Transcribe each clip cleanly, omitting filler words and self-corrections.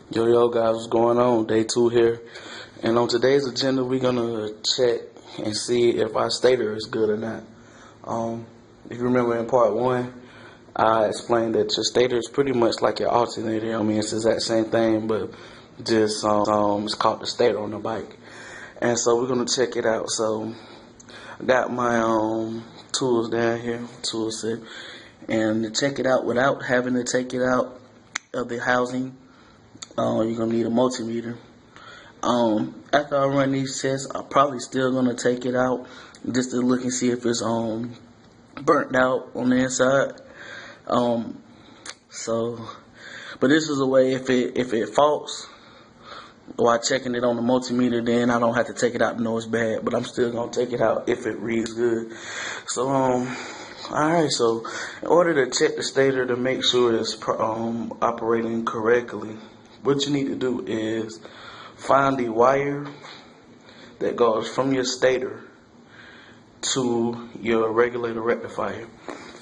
Yo guys, what's going on? Day 2 here. And on today's agenda, we're gonna check and see if our stator is good or not. If you remember in part 1, I explained that your stator is pretty much like your alternator. I mean, it's the exact same thing, but just it's called the stator on the bike. And so we're gonna check it out. So I got my tools down here, tool set, and to check it out without having to take it out of the housing, you're gonna need a multimeter. After I run these tests, I'm probably still gonna take it out just to look and see if it's burnt out on the inside. But this is a way if it faults while checking it on the multimeter, then I don't have to take it out to know it's bad. But I'm still gonna take it out if it reads good. So alright, so in order to check the stator to make sure it's operating correctly, what you need to do is find the wire that goes from your stator to your regulator rectifier.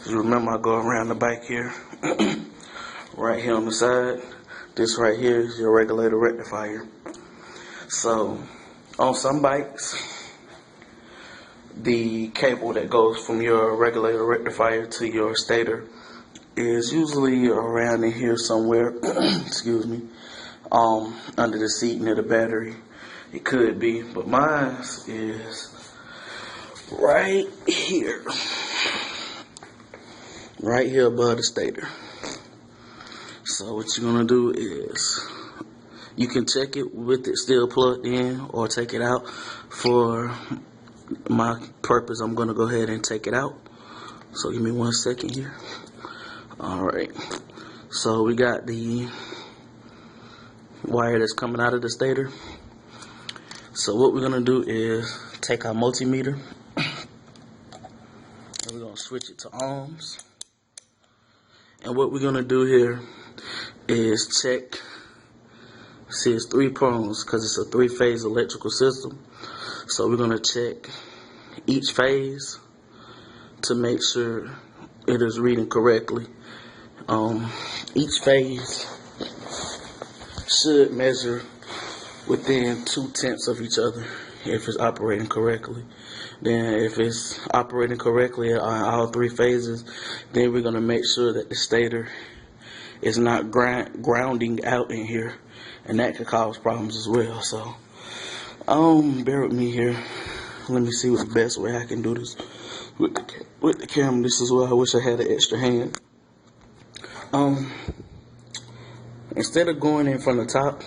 So remember, I go around the bike here, right here on the side. This right here is your regulator rectifier. So on some bikes, the cable that goes from your regulator rectifier to your stator is usually around in here somewhere. Excuse me. Under the seat near the battery. It could be, but mine is right here above the stator. So what you're gonna do is you can check it with it still plugged in or take it out. For my purpose, I'm gonna go ahead and take it out. So give me 1 second here. Alright, so we got the wire that's coming out of the stator. So what we're gonna do is take our multimeter and we're gonna switch it to ohms. And what we're gonna do here is check. See, it's 3 prongs because it's a 3-phase electrical system. So we're gonna check each phase to make sure it is reading correctly. Each phase should measure within 2/10 of each other if it's operating correctly. Then if it's operating correctly on all 3 phases, then we're going to make sure that the stator is not grounding out in here, and that could cause problems as well. So bear with me here. Let me see what the best way I can do this with the camera. This is where I wish I had an extra hand. Instead of going in from the top,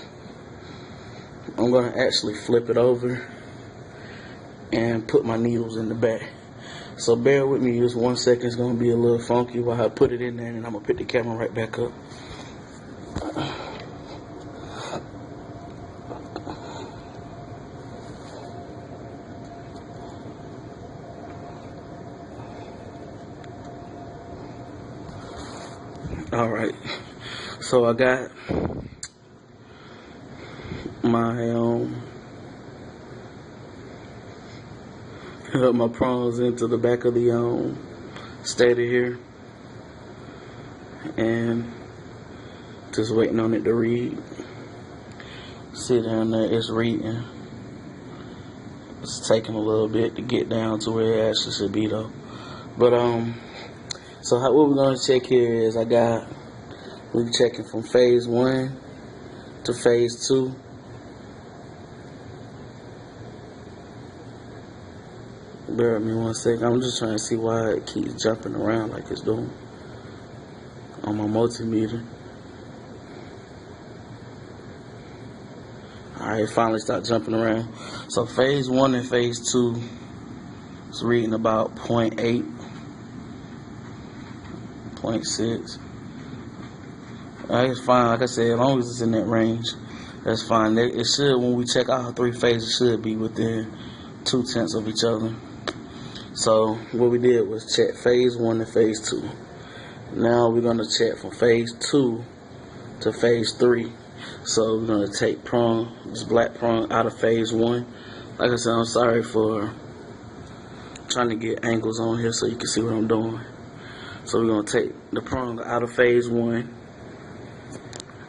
I'm going to actually flip it over and put my needles in the back. So bear with me, just 1 second. It's going to be a little funky while I put it in there, and I'm going to pick the camera right back up. Alright, so I got my prongs into the back of the stator here, and just waiting on it to read. See down there, it's reading. It's taking a little bit to get down to where it actually should be though. But so what we're gonna check here is we're checking from phase 1 to phase 2. Bear with me 1 second. I'm just trying to see why it keeps jumping around like it's doing on my multimeter. Alright, it finally stopped jumping around. So phase 1 and phase 2 is reading about 0.8, 0.6. It's fine. Like I said, as long as it's in that range, that's fine. It should, when we check all 3 phases, it should be within 2/10 of each other. So what we did was check phase 1 and phase 2. Now we're going to check from phase 2 to phase 3. So we're going to take this black prong out of phase 1. Like I said, I'm sorry for trying to get angles on here so you can see what I'm doing. So we're going to take the prong out of phase 1,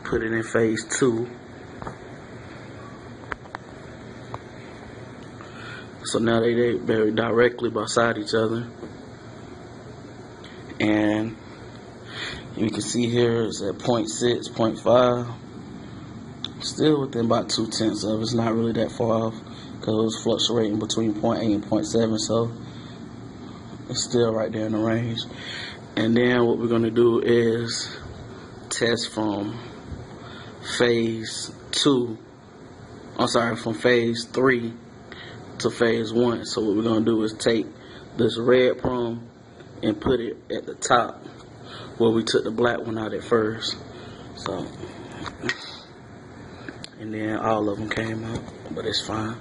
put it in phase 2. So now they very directly beside each other, and you can see here it's at 0.6, 0.5, still within about 0.2 of it. It's not really that far off because it was fluctuating between 0.8 and 0.7, so it's still right there in the range. And then what we're going to do is test from phase 2, from phase 3 to phase 1. So what we're going to do is take this red prom and put it at the top where we took the black one out at first. So, and then all of them came out, but it's fine.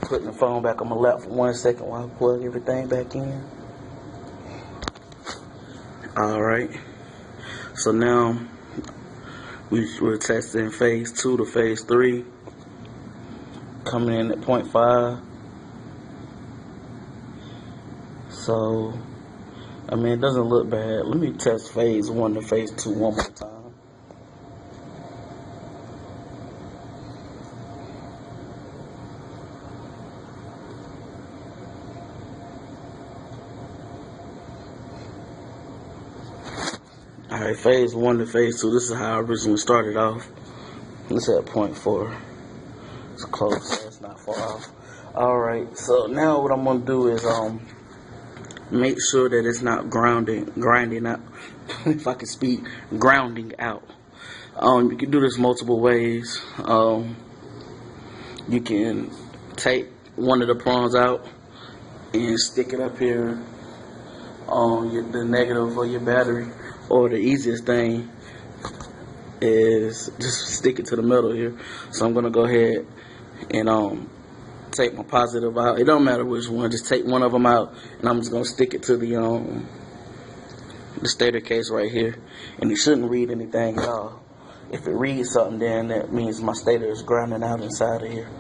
Putting the phone back on my lap for 1 second while I plug everything back in. Alright, so now we're testing phase 2 to phase 3, coming in at 0.5. So, I mean, it doesn't look bad. Let me test phase 1 to phase 2 one more time. Alright, phase 1 to phase 2, this is how I originally started off. It's at 0.4. It's close, so it's not far off. Alright, so now what I'm going to do is make sure that it's not grinding out. If I can speak, grounding out. You can do this multiple ways. You can take one of the prongs out and stick it up here on the negative of your battery. Or the easiest thing is just stick it to the middle here. So I'm gonna go ahead and take my positive out. It don't matter which one. Just take one of them out, and I'm just gonna stick it to the stator case right here. And it shouldn't read anything at all. If it reads something, then that means my stator is grounding out inside of here.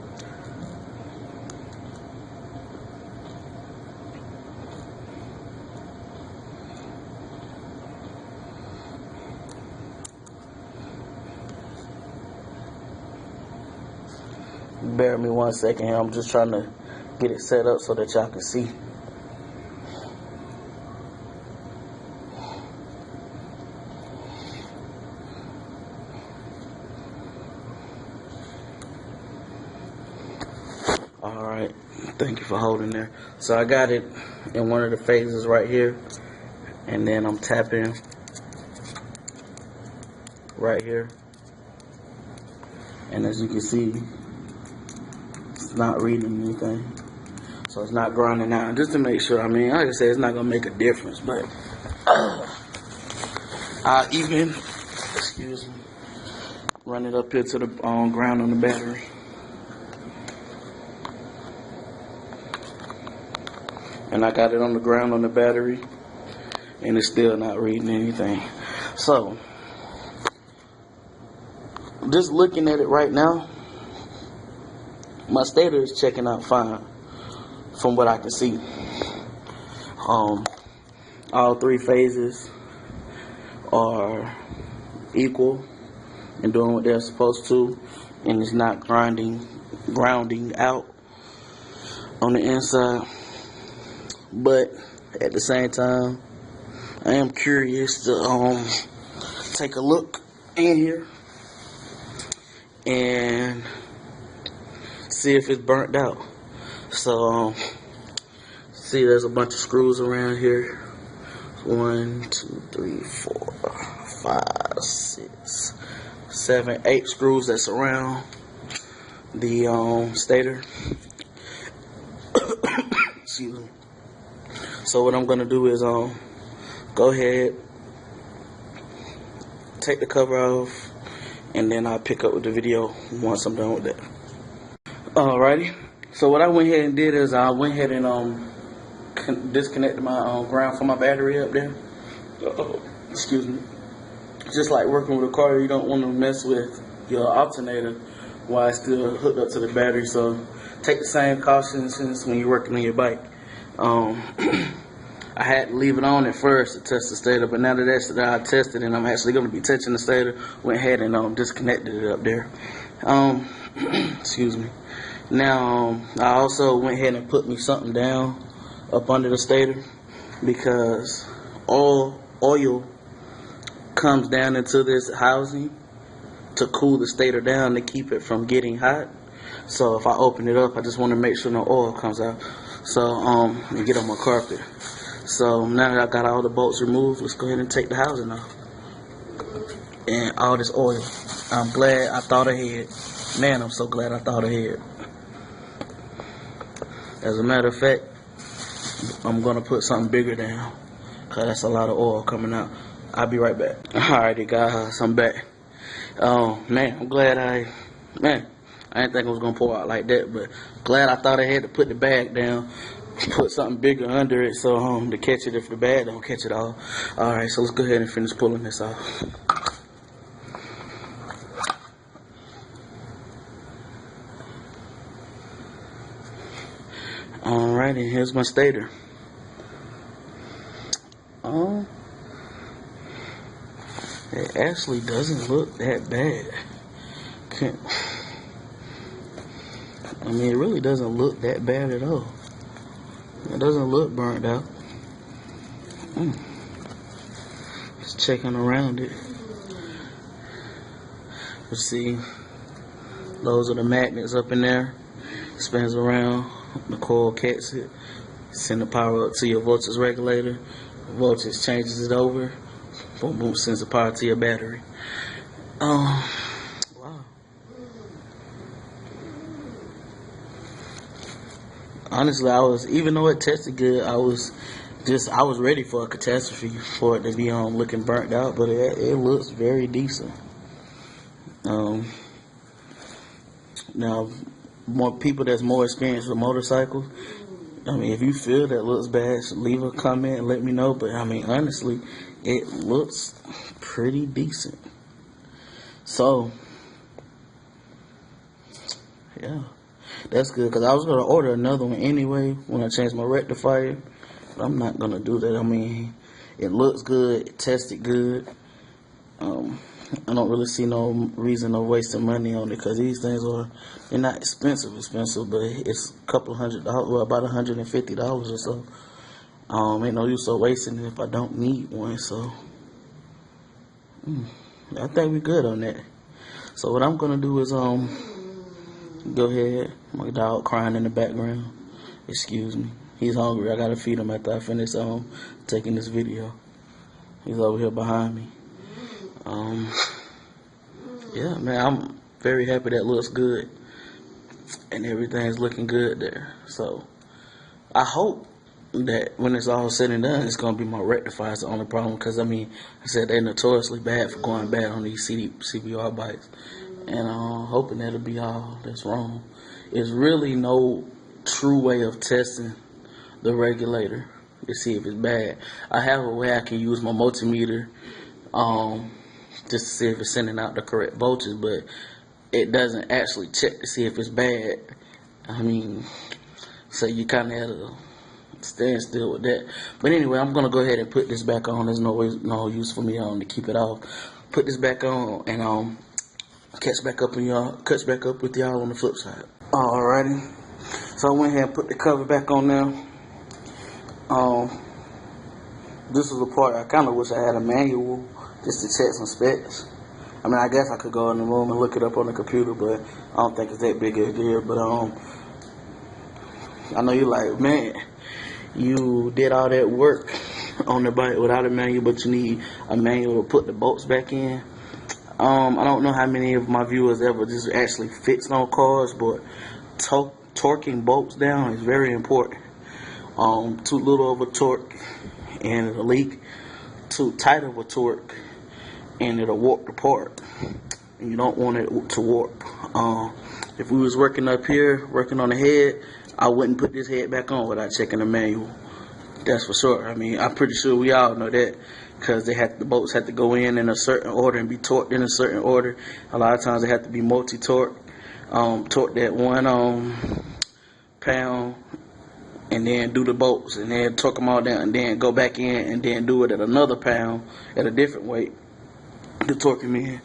Bear me 1 second here. I'm just trying to get it set up so that y'all can see. Alright, thank you for holding there. So I got it in one of the phases right here, and then I'm tapping right here, and as you can see, it's not reading anything, so it's not grinding out. And just to make sure, I mean, like I said, it's not gonna make a difference, but I even, run it up here to the ground on the battery. And I got it on the ground on the battery, and it's still not reading anything. So, just looking at it right now, my stator is checking out fine from what I can see. All 3 phases are equal and doing what they're supposed to, and it's not grounding out on the inside. But at the same time, I am curious to take a look in here and see if it's burnt out. So see, there's a bunch of screws around here. 1, 2, 3, 4, 5, 6, 7, 8 screws that's around the stator. Excuse me. So what I'm gonna do is go ahead, take the cover off, and then I'll pick up with the video once I'm done with that. Alrighty. So what I went ahead and did is I went ahead and disconnected my ground from my battery up there. Excuse me. Just like working with a car, you don't want to mess with your alternator while it's still hooked up to the battery. So take the same cautions when you're working on your bike. I had to leave it on at first to test the stator, but now that I tested and I'm actually going to be touching the stator, went ahead and disconnected it up there. Excuse me. Now I also went ahead and put me something down up under the stator because oil comes down into this housing to cool the stator down to keep it from getting hot. So if I open it up, I just want to make sure no oil comes out. So and get on my carpet. So now that I got all the bolts removed, let's go ahead and take the housing off. And all this oil. I'm glad I thought ahead. Man, I'm so glad I thought ahead. As a matter of fact, I'm gonna put something bigger down, cause that's a lot of oil coming out. I'll be right back. Alrighty guys, I'm back. Man, I'm glad I didn't think it was gonna pour out like that, but glad I thought I had to put the bag down, put something bigger under it so to catch it if the bag don't catch it all. Alright, so let's go ahead and finish pulling this off. Alrighty, here's my stator. It actually doesn't look that bad. I mean, it really doesn't look that bad at all. It doesn't look burnt out. Just checking around it. You see, those are the magnets up in there. Spins around, the coil catches it, send the power up to your voltage regulator. Voltage changes it over. Boom, boom, sends the power to your battery. Wow. Honestly, even though it tested good, I was ready for a catastrophe for it to be looking burnt out, but it looks very decent. Now, more people that's more experienced with motorcycles, I mean, if you feel that looks bad, leave a comment and let me know. But I mean, honestly, it looks pretty decent. So, yeah, that's good, because I was going to order another one anyway when I changed my rectifier. But I'm not going to do that. I mean, it looks good, it tested good. I don't really see no reason of wasting money on it, because these things they're not expensive, but it's a couple $100, well, about $150 or so. Ain't no use of wasting it if I don't need one. So I think we're good on that. So what I'm gonna do is go ahead. My dog crying in the background. Excuse me. He's hungry. I gotta feed him after I finish taking this video. He's over here behind me. Yeah, man, I'm very happy that looks good and everything's looking good there. So I hope that when it's all said and done, it's gonna be my rectifier is the only problem, because I mean, I said they're notoriously bad for going bad on these CBR bikes, and I'm hoping that'll be all that's wrong. There's really no true way of testing the regulator to see if it's bad. I have a way I can use my multimeter just to see if it's sending out the correct voltage, but it doesn't actually check to see if it's bad. I mean, so you kind of have to stand still with that. But anyway, I'm gonna go ahead and put this back on. There's no use for me to keep it off. Put this back on and catch back up with y'all on the flip side. Alrighty. So I went ahead and put the cover back on now. This is the part I kind of wish I had a manual just to check some specs. I mean, I guess I could go in the room and look it up on the computer, but I don't think it's that big a deal. But I know you're like, man, you did all that work on the bike without a manual, but you need a manual to put the bolts back in. I don't know how many of my viewers ever just actually fix on cars, but torquing bolts down is very important. Too little of a torque and it'll leak. Too tight of a torque and it'll warp the part, and you don't want it to warp. If we was working up here, working on the head, I wouldn't put this head back on without checking the manual. That's for sure. I mean, I'm pretty sure we all know that, because the bolts have to go in a certain order and be torqued in a certain order. A lot of times they have to be multi-torque, torque that 1 pound and then do the bolts, and then torque them all down, and then go back in, and then do it at another pound at a different weight to torque them in.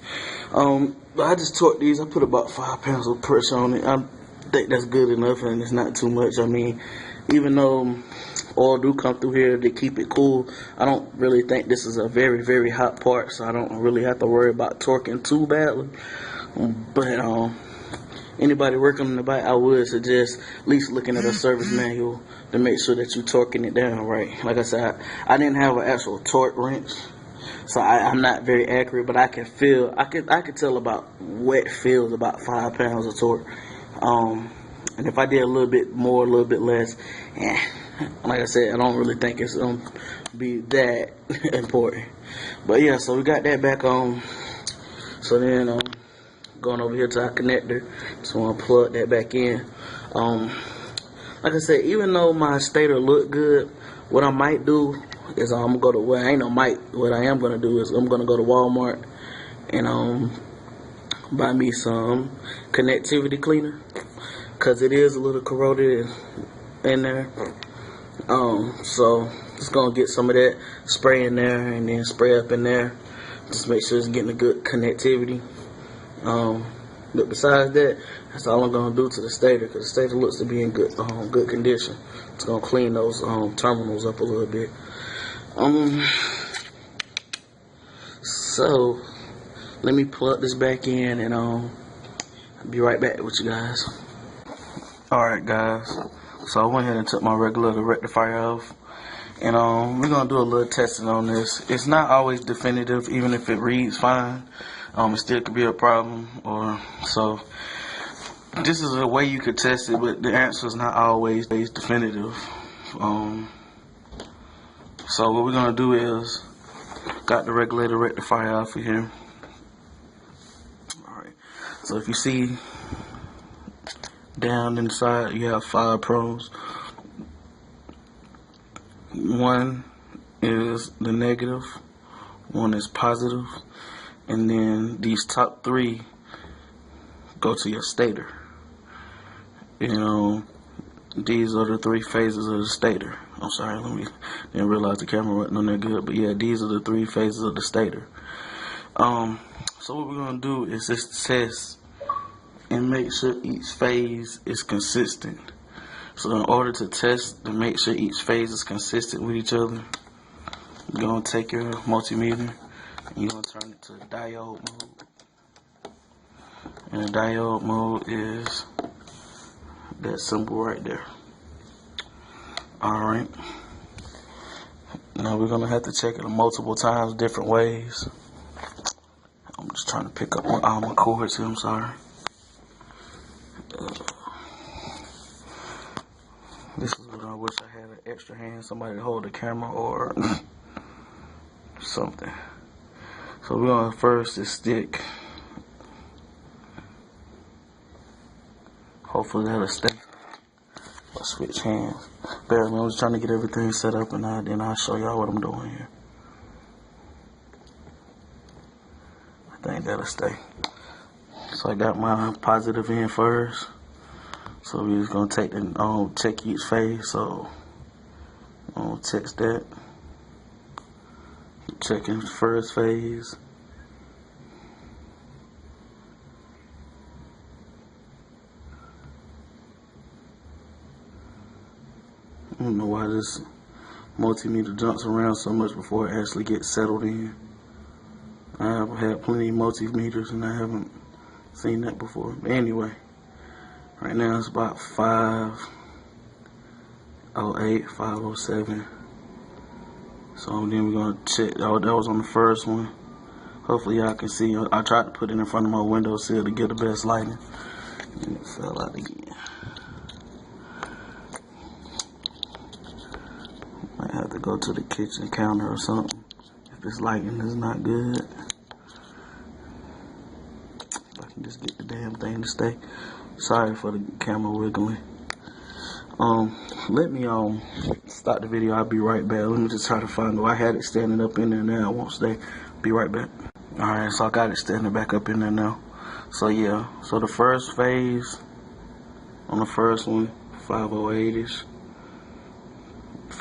But I just torqued these. I put about 5 pounds of pressure on it. I think that's good enough, and it's not too much. I mean, even though oil do come through here to keep it cool, I don't really think this is a very, very hot part, so I don't really have to worry about torquing too badly. But anybody working on the bike, I would suggest at least looking at a service manual to make sure that you're torquing it down right. Like I said, I didn't have an actual torque wrench, so I'm not very accurate, but I can feel, I could tell about what feels about 5 pounds of torque. And if I did a little bit more, a little bit less, like I said, I don't really think it's gonna be that important. But yeah, so we got that back on. So then going over here to our connector, just want to plug that back in. Like I said, even though my stator look good, what I might do is I'm gonna go to, well, ain't no might, what I am gonna do is I'm gonna go to Walmart and buy me some connectivity cleaner, because it is a little corroded in there. So just gonna get some of that, spray in there, and then spray up in there, just make sure it's getting a good connectivity. But besides that, that's all I'm gonna do to the stator, because the stator looks to be in good condition. It's gonna clean those terminals up a little bit. So let me plug this back in, and I'll be right back with you guys. Alright guys, so I went ahead and took my regulator rectifier off, and we're gonna do a little testing on this. It's not always definitive, even if it reads fine. It still could be a problem, or so. This is a way you could test it, but the answer is not always definitive. So what we're gonna do is, got the regulator rectifier off of here. Alright, so if you see down inside, you have 5 pros. One is the negative, one is positive, and then these top 3 go to your stator. These are the 3 phases of the stator. I'm sorry, didn't realize the camera wasn't on there good, but yeah, these are the 3 phases of the stator. So what we're gonna do is just test and make sure each phase is consistent. So in order to test to make sure each phase is consistent with each other, you're gonna take your multimeter and you're gonna turn it to diode mode. And the diode mode is that symbol right there. Alright. Now we're gonna have to check it multiple times, different ways. I'm just trying to pick up all my cords here, I'm sorry. This is what I wish I had, an extra hand, somebody to hold the camera or something. So we're gonna first just stick. Hopefully that'll stay. I'll switch hands. Bear with me, I'm just trying to get everything set up, and then I'll show y'all what I'm doing here. I think that'll stay. So I got my positive in first. So we're just gonna take and check each phase. So I'm gonna text that. Checking the first phase. I don't know why this multimeter jumps around so much before it actually gets settled in. I have had plenty of multimeters and I haven't seen that before. But anyway, right now it's about 508, 507. So then we're gonna check. Oh, that was on the first one. Hopefully y'all can see. I tried to put it in front of my windowsill to get the best lighting, and it fell out again. Might have to go to the kitchen counter or something if this lighting is not good. If I can just get the damn thing to stay. Sorry for the camera wiggling. Let me stop the video. I'll be right back. Let me just try to find it. I had it standing up in there now. It won't stay. Be right back. Alright, so I got it standing back up in there now. So yeah, so the first phase on the first one, 508-ish.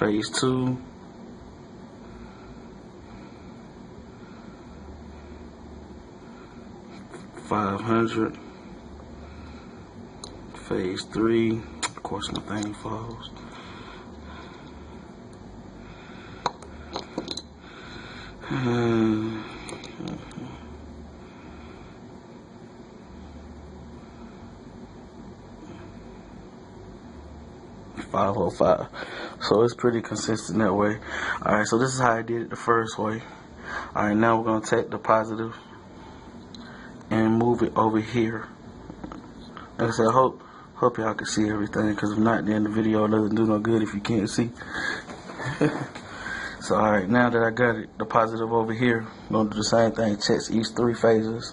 phase 2, $500, phase 3, of course my thing falls, $505. So it's pretty consistent that way. Alright, so this is how I did it the first way. Alright, now we're going to take the positive and move it over here. Like I said, I hope y'all can see everything, because if not, then the video doesn't do no good if you can't see. So alright, now that I got it, the positive over here, I'm going to do the same thing, check each 3 phases.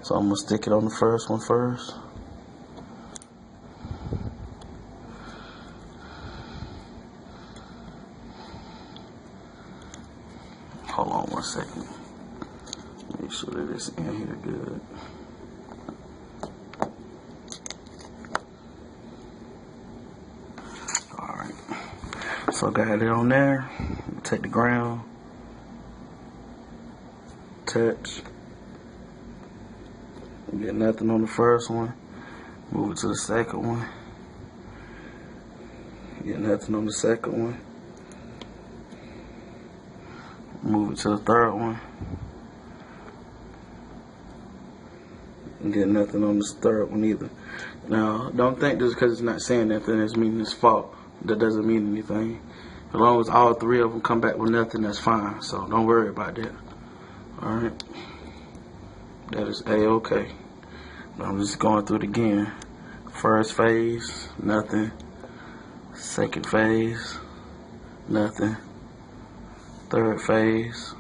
So I'm going to stick it on the first one first. Hold on 1 second. Make sure that it's in here good. Alright. So I got it on there. Take the ground. Touch. Get nothing on the first one. Move it to the second one. Get nothing on the second one. Move it to the third one. And get nothing on this third one either. Now, don't think just because it's not saying nothing, it's meaning it's fault. That doesn't mean anything. As long as all 3 of them come back with nothing, that's fine. So don't worry about that. Alright. That is A-okay. I'm just going through it again. First phase, nothing. Second phase, nothing. Third phase,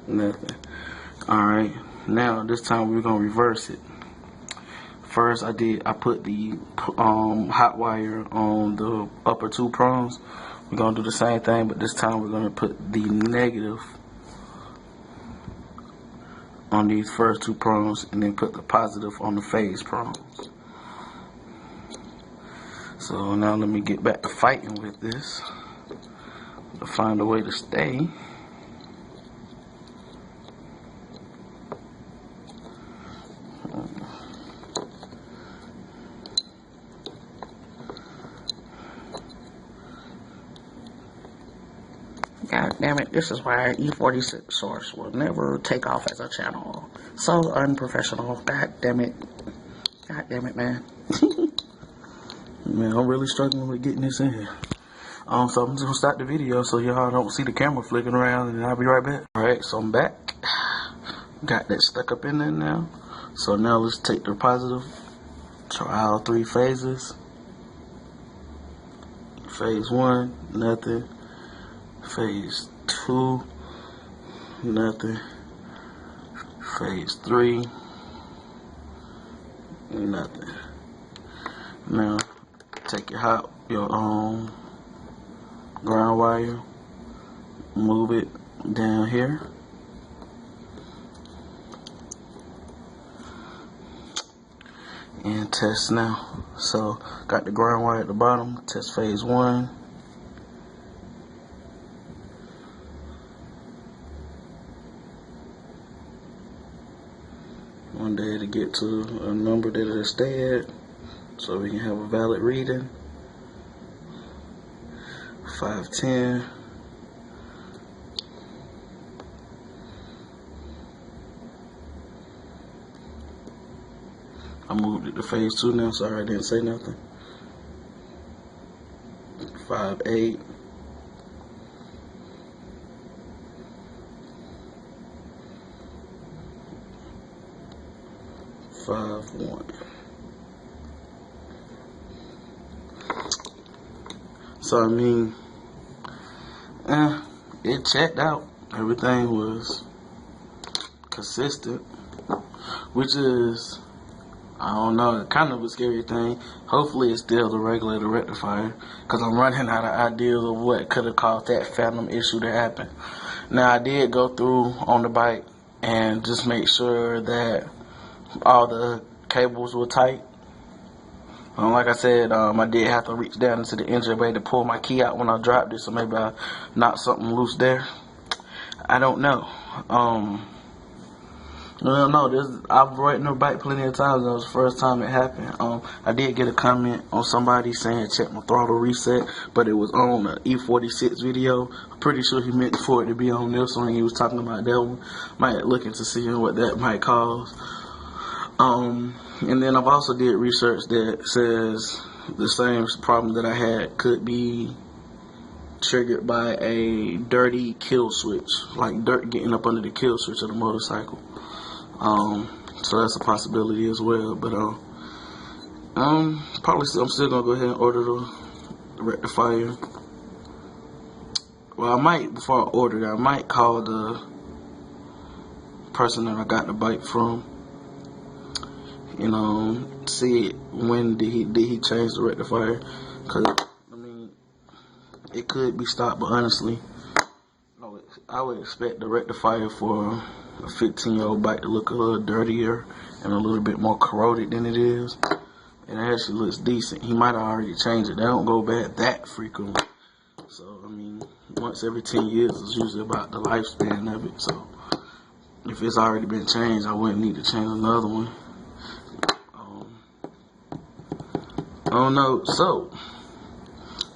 nothing. Alright, now this time we're gonna reverse it. First I put the hot wire on the upper 2 prongs. We're gonna do the same thing, but this time we're gonna put the negative on these first 2 prongs and then put the positive on the phase prongs. So now let me get back to fighting with this. To find a way to stay. God damn it, this is why E46 Source will never take off as a channel. So unprofessional. God damn it. God damn it, man. Man, I'm really struggling with getting this in here. So I'm just gonna start the video so y'all don't see the camera flicking around, and I'll be right back. Alright, so I'm back. Got that stuck up in there now. So now let's take the positive. Try all 3 phases. Phase 1, nothing. Phase 2, nothing. Phase 3, nothing. Now take your ground wire, move it down here, and test now. So got the ground wire at the bottom, test phase 1. One day to get to a number that it'll stay at, so we can have a valid reading. 510. I moved it to phase 2 now, sorry I didn't say nothing. 5.8. 5.1. So I mean, it checked out. Everything was consistent, which is, I don't know, kind of a scary thing. Hopefully it's still the regulator rectifier, because I'm running out of ideas of what could have caused that phantom issue to happen. Now I did go through on the bike and just make sure that all the cables were tight. Like I said, I did have to reach down into the engine bay to pull my key out when I dropped it, so maybe I knocked something loose there. I don't know. No, I've ridden a bike plenty of times. That was the first time it happened. I did get a comment on somebody saying check my throttle reset, but it was on an E46 video. I'm pretty sure he meant for it to be on this one. He was talking about that one. Might look into seeing what that might cause. And then I've also did research that says the same problem that I had could be triggered by a dirty kill switch, like dirt getting up under the kill switch of the motorcycle. So that's a possibility as well. But I'm still gonna go ahead and order the rectifier. Well, I might, before I order it, I might call the person that I got the bike from. See when did he change the rectifier? Cause I mean, it could be stopped, but honestly, I would expect the rectifier for a 15-year-old bike to look a little dirtier and a little bit more corroded than it is. It actually looks decent. He might have already changed it. They don't go bad that frequently. So, I mean, once every 10 years is usually about the lifespan of it. So, if it's already been changed, I wouldn't need to change another one. I don't know. So,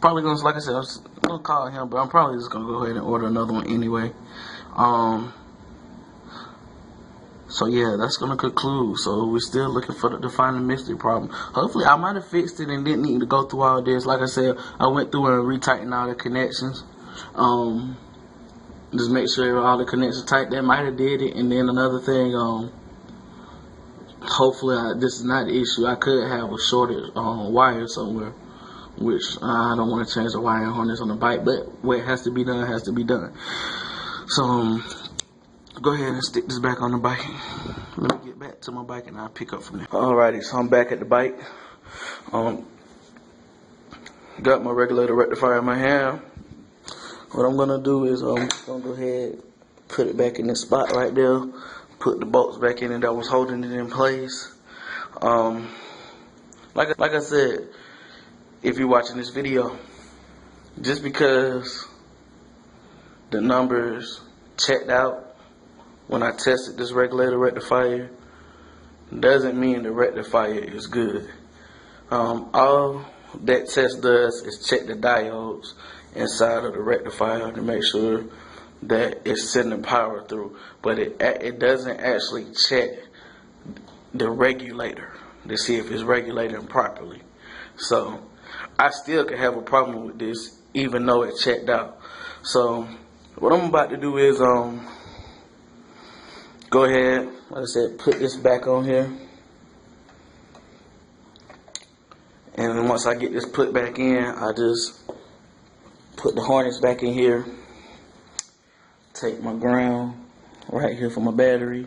probably gonna, like I said, I'm gonna call him, but I'm probably just gonna go ahead and order another one anyway. So yeah, that's gonna conclude. So we're still looking to find the mystery problem. Hopefully, I might have fixed it and didn't need to go through all this. Like I said, I went through and retightened all the connections. Just make sure all the connections tight. That might have did it. And then another thing, hopefully this is not the issue. I could have a shorted wire somewhere, which I don't want to change the wiring harness on the bike, but what has to be done has to be done. So go ahead and stick this back on the bike. Let me get back to my bike and I'll pick up from there. Alrighty, so I'm back at the bike. Got my regulator rectifier in my hand. What I'm gonna do is I'm gonna go ahead, put it back in this spot right there, put the bolts back in it that was holding it in place. Like I said, if you're watching this video, just because the numbers checked out when I tested this regulator rectifier doesn't mean the rectifier is good. All that test does is check the diodes inside of the rectifier to make sure that it's sending power through, but it doesn't actually check the regulator to see if it's regulating properly. So I still could have a problem with this even though it checked out. So what I'm about to do is go ahead, like I said, put this back on here. And then once I get this put back in, I just put the harness back in here. Take my ground right here for my battery.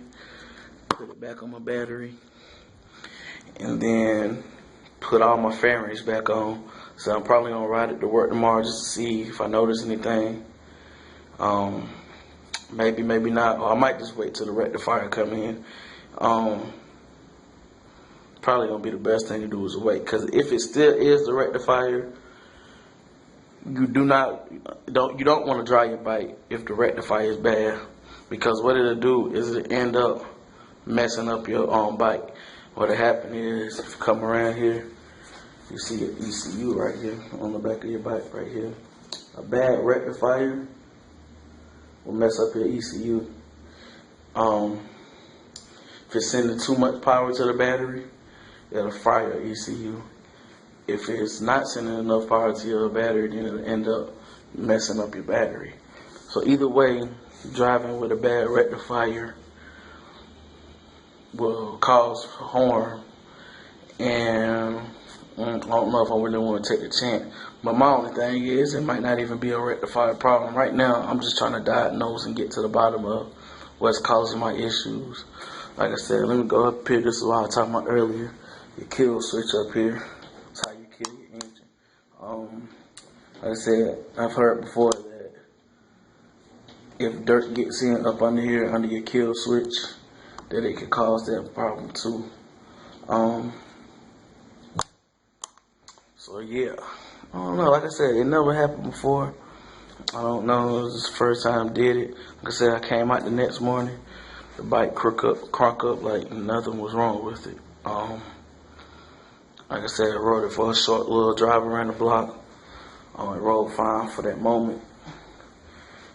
Put it back on my battery. And then put all my fairings back on. So I'm probably going to ride it to work tomorrow just to see if I notice anything. Maybe, maybe not. Or I might just wait till the rectifier come in. Probably gonna be the best thing to do is wait, because if it still is the rectifier, you don't want to drive your bike if the rectifier is bad, because what it'll do is it'll end up messing up your own bike. What'll happen is, if you come around here, you see your ECU right here on the back of your bike right here. A bad rectifier will mess up your ECU. If it's sending too much power to the battery, it'll fry your ECU. If it's not sending enough power to your battery, then it'll end up messing up your battery. So either way, driving with a bad rectifier will cause harm. And I don't know if I really want to take the chance. But my only thing is, it might not even be a rectifier problem. Right now, I'm just trying to diagnose and get to the bottom of what's causing my issues. Like I said, let me go up here. This is what I was talking about earlier. Your kill switch up here. That's how you kill your engine. Like I said, I've heard before that if dirt gets in up under here, under your kill switch, that it could cause that problem too. So yeah, I don't know. Like I said, it never happened before. I don't know. It was the first time I did it. Like I said, I came out the next morning. The bike crunk up like nothing was wrong with it. Like I said, I rode it for a short little drive around the block. It rode fine for that moment.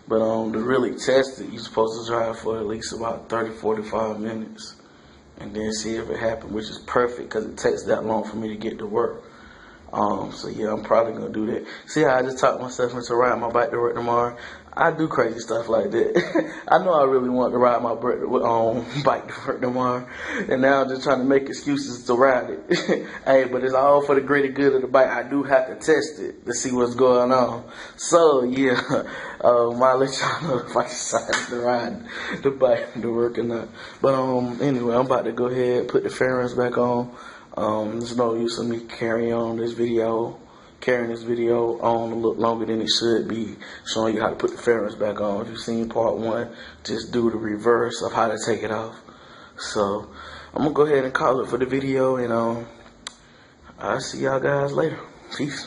But to really test it, you're supposed to drive for at least about 30-45 minutes and then see if it happened, which is perfect because it takes that long for me to get to work. So yeah, I'm probably gonna do that. See how I just talked myself into riding my bike to work tomorrow? I do crazy stuff like that. I know I really want to ride my bike to work tomorrow, and now I'm just trying to make excuses to ride it. Hey, but it's all for the greater good of the bike. I do have to test it to see what's going on. So yeah, I'll let y'all know if I decide to ride the bike to work or not. But anyway, I'm about to go ahead, put the fairings back on. There's no use of me carrying this video on a little longer than it should be, showing you how to put the fairings back on. If you've seen part 1, just do the reverse of how to take it off. So I'm gonna go ahead and call it for the video, and I'll see y'all guys later. Peace.